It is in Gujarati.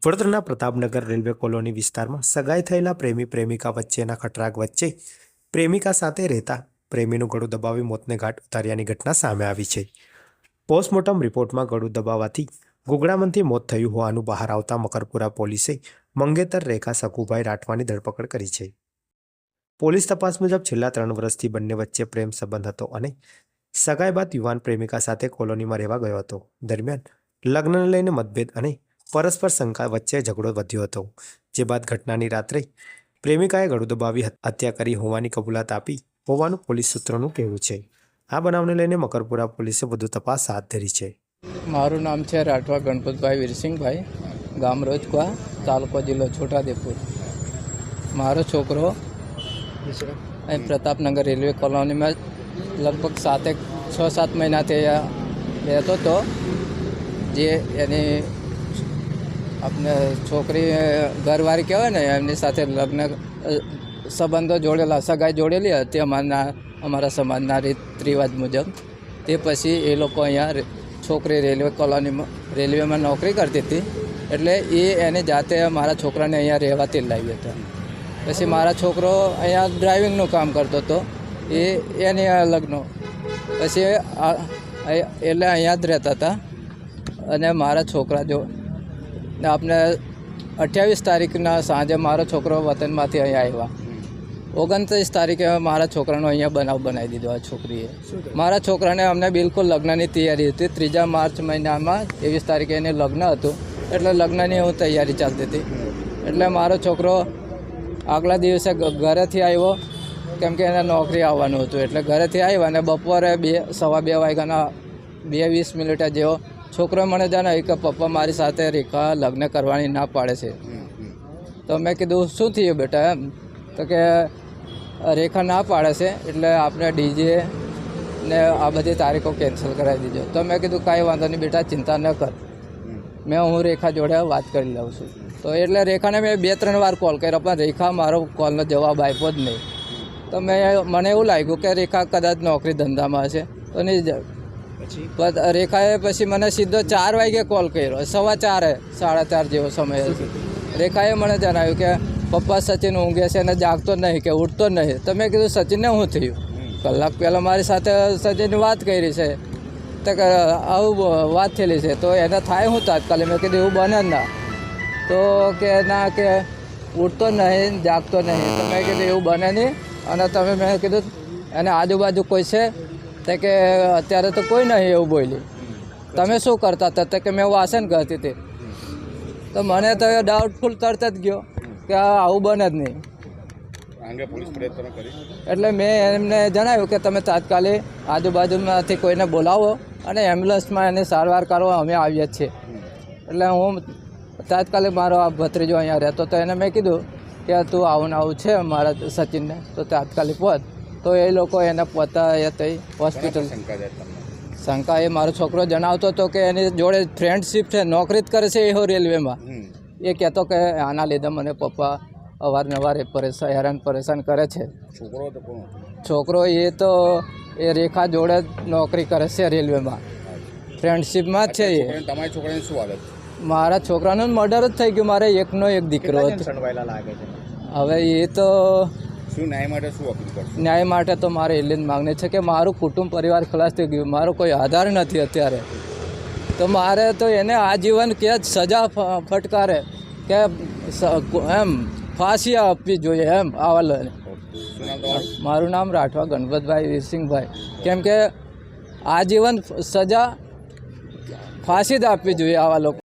વડોદરાના પ્રતાપનગર રેલવે કોલોની વિસ્તારમાં સગાઈ થયેલા પ્રેમી પ્રેમિકા વચ્ચેના ખટરાગ વચ્ચે પ્રેમિકા સાથે રહેતા પ્રેમીનું ગળું દબાવી મોતને ઘાટ ઉતાર્યાની ઘટના સામે આવી છે. પોસ્ટમોર્ટમ રિપોર્ટમાં ગળું દબાવવાથી ગુગળામણથી મોત થયું હોવાનું બહાર આવતા મકરપુરા પોલીસે મંગેતર રેખા સકુભાઈ રાઠવાની ધરપકડ કરી છે. પોલીસ તપાસ મુજબ છેલ્લા 3 વર્ષથી બંને વચ્ચે પ્રેમ સંબંધ હતો અને સગાઈ બાદ યુવાન પ્રેમિકા સાથે કોલોનીમાં રહેવા ગયો હતો. દરમિયાન લગ્નને લઈને મતભેદ અને પરસ્પર શંકા વચ્ચે ઝઘડો વધ્યો હતો, જે બાદ ઘટનાની રાત્રે પ્રેમિકાએ ગળું દબાવી હત્યા કરી હોવાની કબૂલાત આપી હોવાનું પોલીસ સૂત્રોનું કહેવું છે. આ બનાવને લઈને મકરપુરા પોલીસે વધુ તપાસ હાથ ધરી છે. મારું નામ છે રાઠવા ગણપતભાઈ વીરસિંહભાઈ, ગામ રોજકવા, તાલુકો જિલ્લો છોટાઉદેપુર. મારો છોકરો અહીં પ્રતાપનગર રેલવે કોલોનીમાં લગભગ 6-7 મહિનાથી રહેતો હતો. જે એની આપણે છોકરી ઘરવાળી કહેવાય ને, એમની સાથે લગ્ન સંબંધો જોડેલા, સગાઈ જોડેલી હતી અમારા સમાજના રીત રિવાજ મુજબ. તે પછી એ લોકો અહીંયા છોકરી રેલવેમાં નોકરી કરતી હતી, એટલે એની જાતે મારા છોકરાને અહીંયા રહેવાથી લાવ્યો હતો. પછી મારા છોકરો અહીંયા ડ્રાઇવિંગનું કામ કરતો હતો, એની લગ્ન પછી એટલે અહીંયા જ રહેતા હતા. અને મારા છોકરા આપણે 28 તારીખના સાંજે મારો છોકરો વતનમાંથી અહીંયા આવ્યા. 29 તારીખે મારા છોકરાનો અહીંયા બનાવ બનાવી દીધો. આ છોકરીએ મારા છોકરાને અમને બિલકુલ લગ્નની તૈયારી હતી. 3 માર્ચ મહિનામાં 23 તારીખે એને લગ્ન હતું, એટલે લગ્નની હું તૈયારી ચાલતી હતી. એટલે મારો છોકરો આગલા દિવસે ઘરેથી આવ્યો, કેમ કે એને નોકરી આવવાનું હતું. એટલે ઘરેથી આવ્યા અને બપોરે 2:15 વાગ્યાના 2:20 જેવો છોકરો મને જણાવ્યું કે પપ્પા મારી સાથે રેખા લગ્ન કરવાની ના પાડે છે. તો મેં કીધું શું થયું બેટા? એમ તો કે રેખા ના પાડે છે, એટલે આપણે ડીજે ને આ બધી તારીખો કેન્સલ કરાવી દીધો. તો મેં કીધું કાંઈ વાંધો નહીં બેટા, ચિંતા ન કર, હું રેખા જોડે વાત કરી લઉં છું. તો એટલે રેખાને મેં 2-3 વાર કોલ કર્યો, પણ રેખા મારો કોલનો જવાબ આપ્યો જ નહીં. તો મને એવું લાગ્યું કે રેખા કદાચ નોકરી ધંધામાં હશે, તો નહીં જાય. રેખાએ પછી મને સીધો 4 વાગે કોલ કર્યો, 4:15 4:30 જેવો સમય હતો. રેખાએ મને જણાવ્યું કે પપ્પા સચિન ઊંઘે છે અને જાગતો નહીં, કે ઉઠતો નહીં. તો મેં કીધું સચિનને શું થયું? કલાક પહેલાં મારી સાથે સચિનની વાત કરી છે, તો કે આવું વાત થયેલી છે, તો એને થાય હું તાત્કાલિક? મેં કીધું એવું બને જ ના. તો કે ના, કે ઉઠતો નહીં, જાગતો નહીં. તો મેં કીધું એવું બને નહીં. અને તમે, મેં કીધું એને આજુબાજુ કોઈ છે? તો કે અત્યારે તો કોઈ નહીં એવું બોલી. તમે શું કરતા હતા? તો કે મેં વાસણ કરતી હતી. તો મને તો એ ડાઉટફુલ તરત જ ગયો કે આવું બને જ નહીં. એટલે મેં એમને જણાવ્યું કે તમે તાત્કાલિક આજુબાજુમાંથી કોઈને બોલાવો અને એમ્બ્યુલન્સમાં એને સારવાર કરવા અમે આવીએ છીએ. એટલે હું તાત્કાલિક, મારો આ ભત્રીજો અહીંયા રહેતો, તો એને મેં કીધું કે તું આવું છે મારા સચિનને, તો તાત્કાલિક પહોંચ. તો એ લોકો એને પોતા એ હોસ્પિટલ. શંકા એ મારો છોકરો જણાવતો હતો કે એની જોડે ફ્રેન્ડશીપ છે, નોકરી જ કરે છે એ રેલવેમાં. એ કહેતો કે આના લીધે મને પપ્પા અવારનવાર હેરાન પરેશાન કરે છે. છોકરો એ રેખા જોડે નોકરી કરે છે રેલવેમાં, ફ્રેન્ડશીપમાં જ છે. એ તમારી છોકરાની શું હાલત? મારા છોકરાનું મર્ડર જ થઈ ગયું. મારે એકનો એક દીકરો હતો. હવે એ તો ન્યાય માટે તો મારે એટલી જ માગણી છે કે મારું કુટુંબ પરિવાર ખલાસ થઈ ગયું. મારો કોઈ આધાર નથી અત્યારે. તો મારે તો એને આજીવન કે સજા ફટકારે, કે એમ ફાંસી આપવી જોઈએ એમ. આવા મારું નામ રાઠવા ગણપતભાઈ વીરસિંહભાઈ. કેમ કે આજીવન સજા ફાંસી જ આપવી જોઈએ આવા લોકો.